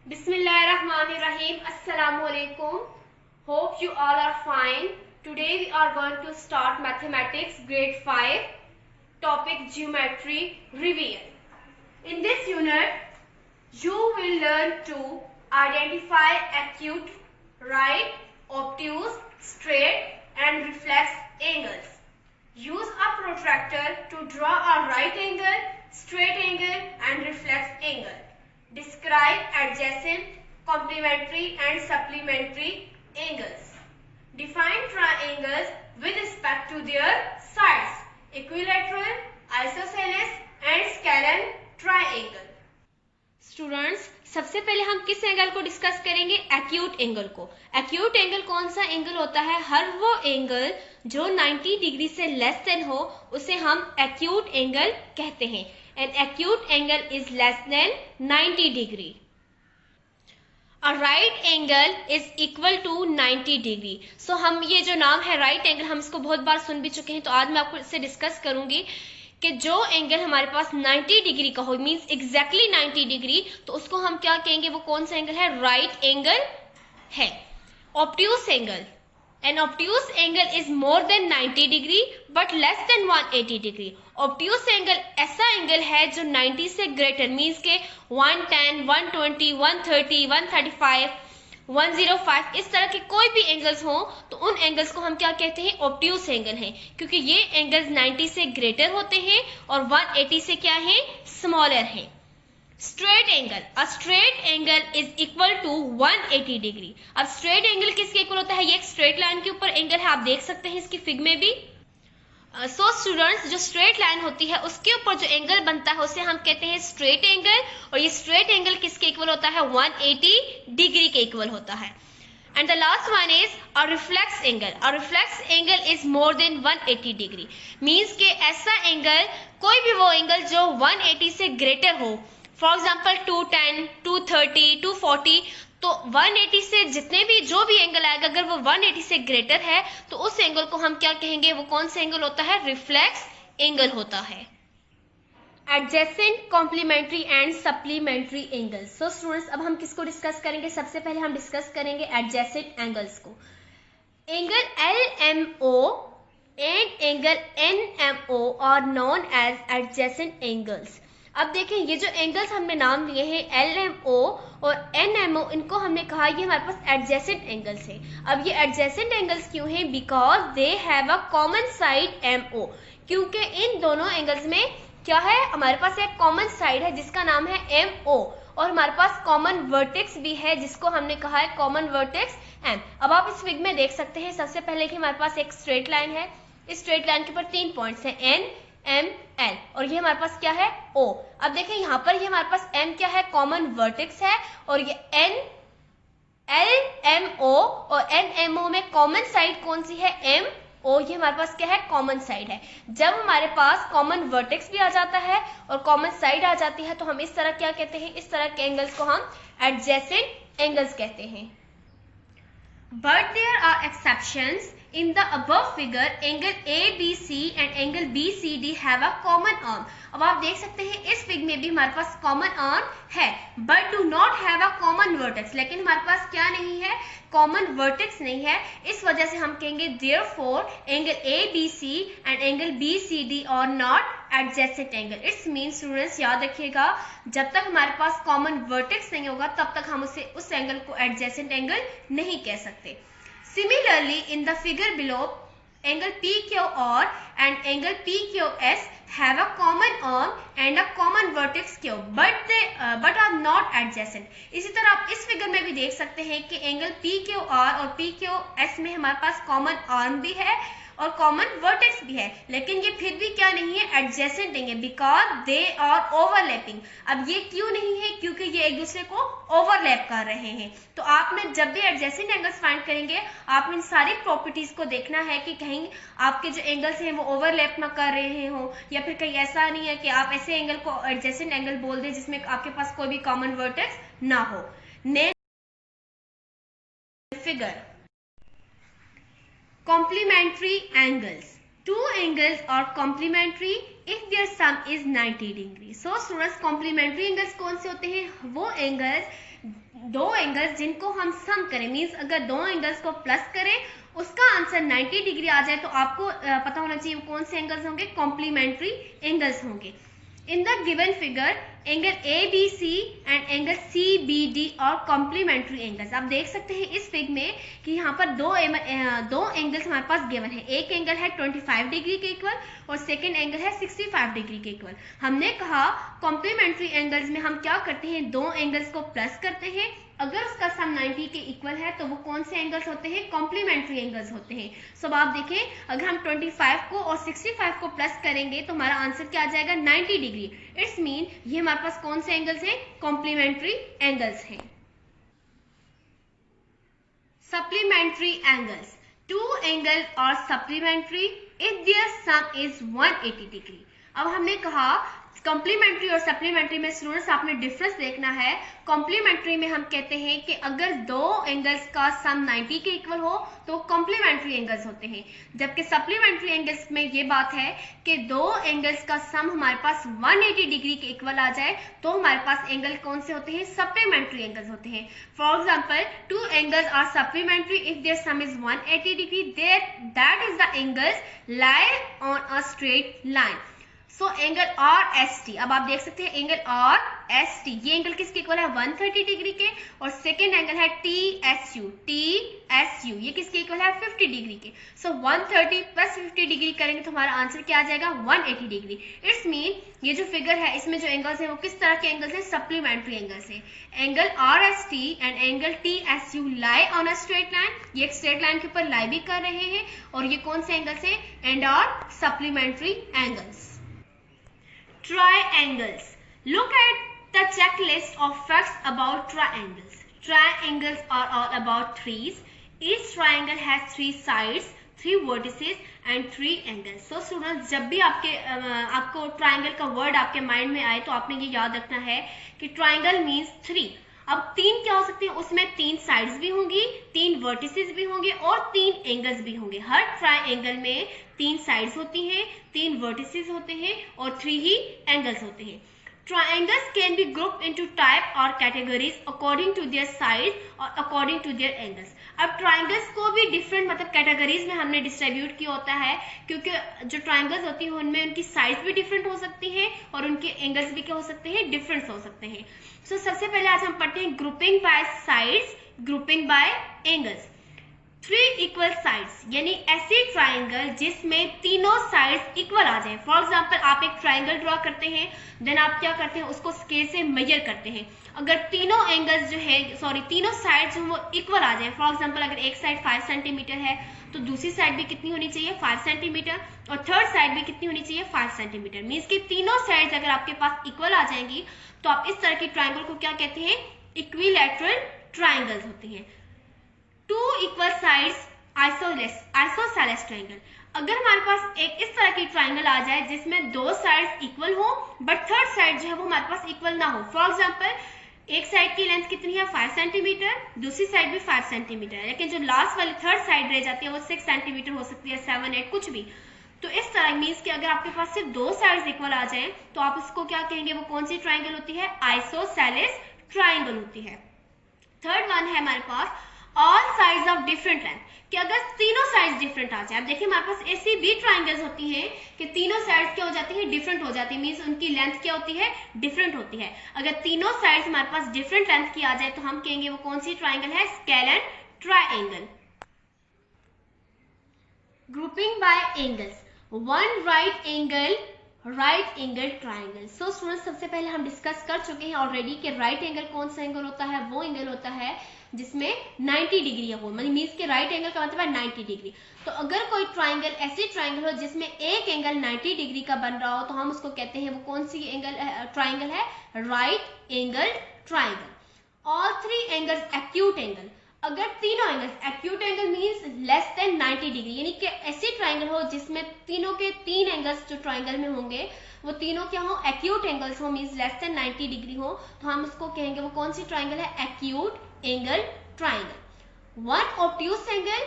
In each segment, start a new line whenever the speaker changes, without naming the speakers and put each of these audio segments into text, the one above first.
Bismillahirrahmanirrahim. Assalamu alaikum. Hope you all are fine. Today we are going to start mathematics grade 5 topic geometry revision. In this unit you will learn to identify acute, right, obtuse, straight and reflex angles. Use a protractor to draw a right angle, straight angle and reflex angle. Describe adjacent, complementary and supplementary angles. Define triangles with respect to their sides: equilateral, isosceles and scalene triangle. Students, सबसे पहले हम किस angle को discuss करेंगे? Acute angle को। Acute angle कौन सा angle होता है? हर वो एंगल जो 90 डिग्री से लेस देन हो उसे हम एक्यूट एंगल कहते हैं। An acute angle is less than 90 degree. A right angle is equal to 90 degree. So हम ये जो नाम है राइट एंगल, हम इसको बहुत बार सुन भी चुके हैं, तो आज मैं आपको इससे डिस्कस करूंगी कि जो एंगल हमारे पास 90 डिग्री का हो, मींस एग्जैक्टली 90 डिग्री, तो उसको हम क्या कहेंगे? वो कौन सा एंगल है? राइट एंगल है। Obtuse angle, an obtuse angle is more than 90 degree but less than 180 degree. Obtuse angle ऐसा एंगल है जो 90 से ग्रेटर, मींस के 110, 120, 130, 135, 105 इस तरह के कोई भी एंगल्स हो तो उन एंगल्स को हम क्या कहते हैं? ऑब्ट्यूस एंगल हैं, क्योंकि ये एंगल्स 90 से ग्रेटर होते हैं और 180 से क्या है? स्मॉलर है। Straight angle, a straight angle is equal to 180 degree. अब स्ट्रेट एंगल किसके इक्वल होता है? ये एक स्ट्रेट लाइन के ऊपर एंगल है, आप देख सकते हैं इसकी फिग में भी। सो स्टूडेंट्स, जो स्ट्रेट लाइन होती है उसके ऊपर जो एंगल बनता है उसे हम कहते हैं स्ट्रेट एंगल, और ये स्ट्रेट एंगल किसके इक्वल होता है? 180 डिग्री के इक्वल होता है। And the last one is a reflex angle. A reflex angle is more then 180 degree, means के ऐसा एंगल, कोई भी वो एंगल जो 180 से ग्रेटर हो, फॉर एग्जाम्पल 210, 230, 240, तो 180 से जितने भी जो भी एंगल आएगा अगर वो 180 से ग्रेटर है तो उस एंगल को हम क्या कहेंगे? वो कौन सा एंगल होता है? रिफ्लेक्स एंगल होता है। Adjacent, complementary and supplementary angles. So students, अब हम किसको डिस्कस करेंगे? सबसे पहले हम डिस्कस करेंगे एडजेसेंट एंगल्स को। Angle LMO and angle NMO are known as adjacent angles. अब देखें, ये जो एंगल्स हमने नाम लिए हैं LMO और NMO, इनको हमने कहा ये हमारे पास एडजेसेंट एंगल्स है। अब ये एडजेसेंट एंगल्स क्यों हैं? Because they have a common side MO, क्योंकि इन दोनों एंगल्स में क्या है? हमारे पास एक कॉमन साइड है जिसका नाम है MO, और हमारे पास कॉमन वर्टेक्स भी है जिसको हमने कहा है कॉमन वर्टेक्स M। अब आप इस फिग में देख सकते हैं सबसे पहले कि हमारे पास एक स्ट्रेट लाइन है, इस स्ट्रेट लाइन के ऊपर 3 पॉइंट्स हैं N, M, L, और ये हमारे पास क्या है? O। अब देखें यहाँ पर ये हमारे पास M क्या है? कॉमन वर्टेक्स है, और ये N, L, M, O और N, M, O में कॉमन साइड कौन सी है? M, O। ये हमारे पास क्या है? कॉमन साइड है। जब हमारे पास कॉमन वर्टेक्स भी आ जाता है और कॉमन साइड आ जाती है तो हम इस तरह क्या कहते हैं? इस तरह के एंगल्स को हम एडजेसेंट एंगल्स कहते हैं। But there are exceptions. In the above figure, angle ABC and angle BCD have a common arm. अब आप देख सकते हैं इस फिग में भी हमारे पास कॉमन आर्म है, but do not have a common vertex. लेकिन हमारे पास क्या नहीं है? कॉमन वर्टेक्स नहीं है। इस वजह से हम कहेंगे therefore angle ABC and angle BCD are not adjacent angle. It means students याद रखिएगा, जब तक हमारे पास कॉमन वर्टेक्स नहीं होगा तब तक हम उस एंगल को एडजेसेंट एंगल नहीं कह सकते। Similarly, in the figure below, angle PQR and angle PQS have a common arm and a common vertex Q, but are not adjacent. इसी तरह आप इस फिगर में भी देख सकते हैं कि एंगल PQR और PQS में हमारे पास कॉमन आर्म भी है और कॉमन वर्टेक्स भी है, लेकिन ये फिर भी क्या नहीं है? एडजेसेंट नहीं है, बिकॉज दे आर ओवरलैपिंग। अब ये क्यों नहीं है? क्योंकि ये एक दूसरे को ओवरलैप कर रहे हैं। तो आपने जब भी एडजेसेंट एंगल्स फाइंड करेंगे आपने इन सारी प्रॉपर्टीज को देखना है कि कहीं आपके जो एंगल्स हैं वो ओवरलैप ना कर रहे हो, या फिर कहीं ऐसा नहीं है कि आप ऐसे एंगल को एडजेसेंट एंगल बोल दें जिसमें आपके पास कोई भी कॉमन वर्टेक्स ना हो। Next figure, complementary angles. Two angles are complementary if their sum is 90 degree. So students complementary angles कौन से होते हैं? वो एंगल्स, दो एंगल्स जिनको हम सम करें, मीन्स अगर दो एंगल्स को प्लस करें उसका आंसर 90 डिग्री आ जाए तो आपको पता होना चाहिए वो कौन से एंगल्स होंगे, कॉम्प्लीमेंट्री एंगल्स होंगे। In the given figure angle ABC and angle CBD और कॉम्प्लीमेंट्री एंगल्स। आप देख सकते हैं इस फिगर में कि यहाँ पर दो एंगल्स हमारे पास गिवन है। एक एंगल है 25 डिग्री के इक्वल और सेकेंड एंगल है 65 डिग्री के इक्वल। हमने कहा कॉम्प्लीमेंट्री एंगल्स में हम क्या करते हैं, दो एंगल्स को प्लस करते हैं, अगर उसका सम 90 के इक्वल है तो वो कौन से एंगल्स होते हैं, कॉम्प्लीमेंट्री एंगल्स होते हैं। सो आप देखें अगर हम 25 को और 65 को प्लस करेंगे तो हमारा आंसर क्या आ जाएगा, 90 डिग्री। इट्स मीन ये हमारे पास कौन से एंगल्स हैं, कॉम्प्लीमेंट्री एंगल्स हैं। सप्लीमेंट्री एंगल्स, टू एंगल और supplementary if their sum is 180 degree. अब हमने कहा कॉम्प्लीमेंट्री और सप्लीमेंट्री में स्टूडेंट्स आपने डिफरेंस देखना है। कॉम्प्लीमेंट्री में हम कहते हैं कि अगर दो एंगल्स का सम 90 के इक्वल हो तो कॉम्प्लीमेंट्री एंगल्स होते हैं, जबकि सप्लीमेंट्री एंगल्स में ये बात है कि दो एंगल्स का सम हमारे पास 180 डिग्री के इक्वल आ जाए तो हमारे पास एंगल कौन से होते हैं, सप्लीमेंट्री एंगल्स होते हैं। For example two angles are supplementary if their sum is 180 degree, that is the angles lie on a straight line. So angle RST, अब आप देख सकते हैं एंगल RST, ये एंगल किसके इक्वल है, 130 डिग्री के, और सेकेंड एंगल है TSU, ये किसके इक्वल है, 50 डिग्री के। सो 130 प्लस 50 डिग्री करेंगे तो हमारा आंसर क्या आ जाएगा, 180 डिग्री। इट्स मीन ये जो फिगर है इसमें जो एंगल्स है वो किस तरह के एंगल्स है, सप्लीमेंट्री एंगल्स है। Angle RST and angle TSU lie on a straight line, ये एक स्ट्रेट लाइन के ऊपर लाई भी कर रहे हैं, और ये कौन से एंगल्स है, and are supplementary angles. Triangles. Look at the checklist of facts about triangles. Triangles are all about threes. Each triangle has 3 sides, 3 vertices and 3 angles. So students, जब भी आपको triangle का word आपके माइंड में आए तो आपने ये याद रखना है कि triangle means 3। अब 3 क्या हो सकते हैं, उसमें 3 साइड्स भी होंगी, 3 वर्टिसेस भी होंगे और 3 एंगल्स भी होंगे। हर ट्राइंगल में 3 साइड्स होती हैं, 3 वर्टिसेस होते हैं और 3 ही एंगल्स होते हैं। Triangles can be grouped into type or categories according to their size or according to their angles. अब ट्राइंगल्स को भी डिफरेंट मतलब कैटेगरीज में हमने डिस्ट्रीब्यूट किया होता है, क्योंकि जो ट्राइंगल्स होती हैं उनमें उनकी साइज भी डिफरेंट हो सकती हैं और उनके एंगल्स भी क्या हो सकते हैं, डिफरेंट हो सकते हैं। सो सबसे पहले आज हम पढ़ते हैं grouping by sides, grouping by angles. 3 equal sides, यानी ऐसे ट्राइंगल जिसमें तीनों साइड्स इक्वल आ जाए। फॉर एग्जांपल आप एक ट्राइंगल ड्रॉ करते हैं, देन आप क्या करते हैं, उसको स्केल से मेजर करते हैं। अगर तीनों एंगल्स जो है तीनों साइड्स जो वो इक्वल आ जाए, फॉर एग्जांपल अगर एक साइड 5 सेंटीमीटर है तो दूसरी साइड भी कितनी होनी चाहिए, 5 सेंटीमीटर, और थर्ड साइड भी कितनी होनी चाहिए, 5 सेंटीमीटर। मीन्स कि तीनों साइड्स अगर आपके पास इक्वल आ जाएंगी तो आप इस तरह की ट्राइंगल को क्या कहते हैं, इक्विलैटरल ट्राइंगल्स होते हैं। 2 इक्वल साइड्स आइसोसेलेस ट्राइंगल, अगर हमारे पास एक इस तरह की ट्राइंगल आ जाए जिसमें 2 साइड्स इक्वल हो बट थर्ड साइड जो है वो हमारे पास इक्वल ना हो। फॉर एग्जांपल एक साइड की लेंथ कितनी है, 5 सेंटीमीटर, दूसरी साइड भी 5 सेंटीमीटर है, लेकिन जो लास्ट वाली थर्ड साइड रह जाती है वो 6 सेंटीमीटर हो सकती है, 7, 8 कुछ भी। तो इस तरह मीन्स कि अगर आपके पास सिर्फ 2 साइड्स इक्वल आ जाए तो आप उसको क्या कहेंगे, वो कौन सी ट्राइंगल होती है, आइसोसेलेस ट्राइंगल होती है। थर्ड वन है हमारे पास all sides of different length, कि अगर तीनों साइड्स डिफरेंट आ जाए। अब देखिए हमारे पास ऐसी भी ट्राइंगल्स होती हैं कि तीनों साइड्स क्या हो जाती है, डिफरेंट हो जाती है, मींस उनकी लेंथ क्या होती है, डिफरेंट होती है। अगर तीनों साइड्स हमारे पास डिफरेंट लेंथ की आ जाए तो हम कहेंगे वो कौन सी ट्राइंगल है, scalene triangle. Grouping by angles, one right angle triangle. So students सबसे पहले हम डिस्कस कर चुके हैं ऑलरेडी कि राइट एंगल कौन सा एंगल होता है, वो एंगल होता है जिसमें 90 डिग्री हो, मीन्स के राइट एंगल का मतलब है 90 डिग्री। तो अगर कोई ट्राइंगल ऐसी ट्राइंगल हो जिसमें एक एंगल 90 डिग्री का बन रहा हो तो हम उसको कहते हैं वो कौन सी ट्राइंगल है, right angle triangle. All 3 angles acute angle, अगर तीनों angles, acute angle means less than 90 degree, यानी कि ऐसी ट्राइंगल हो जिसमें तीनों के 3 एंगल्स जो ट्राइंगल में होंगे वो तीनों क्या हो, एक्यूट एंगल्स हो, मींस लेस देन 90 डिग्री हो, तो हम उसको कहेंगे वो कौन सी ट्राइंगल है, acute angle triangle. One obtuse angle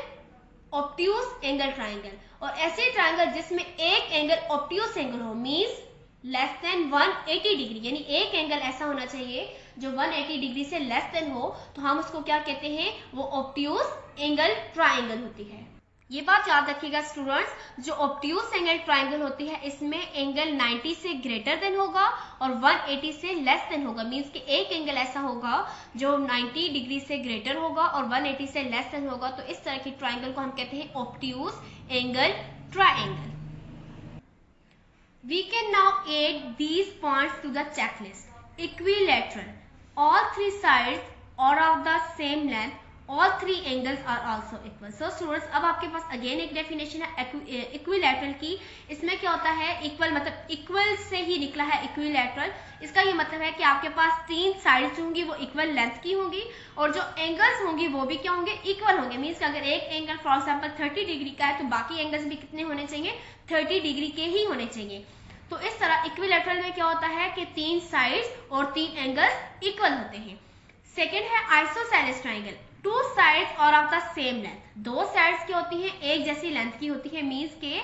obtuse angle triangle, और ऐसे ट्राइंगल जिसमें एक एंगल ऑब्ट्यूज एंगल हो, मींस लेस देन 180 डिग्री, यानी एक एंगल ऐसा होना चाहिए जो 180 डिग्री से लेस देन हो, तो हम उसको क्या कहते हैं, वो ऑब्ट्यूज एंगल ट्राइंगल होती है। ये बात याद रखिएगा स्टूडेंट्स, जो ऑब्ट्यूज एंगल ट्राइंगल होती है इसमें एंगल 90 से ग्रेटर देन होगा और 180 से लेस देन होगा, मींस कि एक एंगल ऐसा होगा जो 90 डिग्री से ग्रेटर होगा और 180 से लेस देन होगा, तो इस तरह की ट्राइंगल को हम कहते हैं obtuse angle triangle. We can now add these points to the checklist. Equilateral. All three sides are of the same length. All three angles are also equal. So students, अब आपके पास अगेन एक definition है equilateral की। इसमें क्या होता है, equal मतलब इक्वल से ही निकला है इक्विलैटरल। इसका ये मतलब है कि आपके पास तीन साइड्स होंगी वो इक्वल लेंथ की होंगी और जो एंगल्स होंगी वो भी क्या होंगे, इक्वल होंगे। मीन्स अगर एक एंगल फॉर एग्जाम्पल 30 डिग्री का है तो बाकी एंगल्स भी कितने होने चाहिए, 30 डिग्री के ही होने चाहिए। तो इस तरह इक्विलैटरल में क्या होता है कि तीन साइड्स और तीन एंगल्स इक्वल होते हैं। सेकेंड है आइसोसेलेस ट्राइंगल। टू साइड्स और ऑफ द सेम लेंथ, दो साइड्स क्या होती हैं, एक जैसी लेंथ की होती है, मीन्स के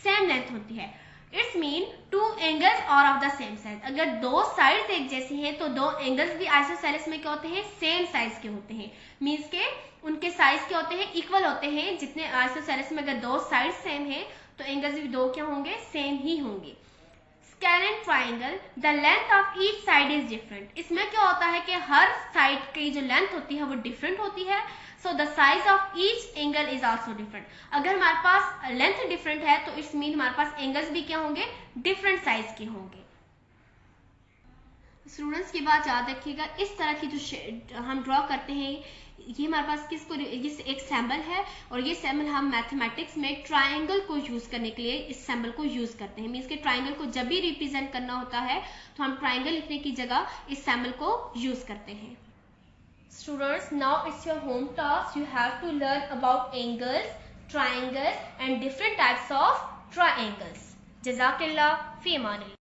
सेम लेंथ होती है। इट्स मीन टू एंगल्स और ऑफ द सेम साइज। अगर दो साइड्स एक जैसी हैं तो दो एंगल्स भी आइसोसेलेस में क्या होते हैं, सेम साइज के होते हैं, मीन्स के उनके साइज क्या होते हैं, इक्वल होते हैं। जितने आइसोसेलेस में अगर दो साइड सेम है तो एंगल्स भी दो क्या होंगे, सेम ही होंगे। Scalene triangle, the length of each side is different. इसमें क्या होता है कि हर साइड की जो लेंथ होती है वो डिफरेंट होती है, so the size of each angle is also different. अगर हमारे पास लेंथ डिफरेंट है तो इट्स मीन हमारे पास एंगल्स भी क्या होंगे, डिफरेंट साइज के होंगे। स्टूडेंट्स की बात याद रखिएगा, इस तरह की जो हम ड्रॉ करते हैं ये हमारे पास किसको, ये एक सैम्बल है और ये सैम्बल हम मैथमेटिक्स में ट्राइंगल को यूज करने के लिए इस सैम्बल को यूज करते हैं। मीन्स के ट्राइंगल को जब भी रिप्रेजेंट करना होता है तो हम ट्राइंगल लिखने की जगह इस सैम्बल को यूज करते हैं। Students, now it's your home task, you have to learn about angles, triangles and different types of triangles. जज़ाकल्लाह, फी अमानिल्लाह।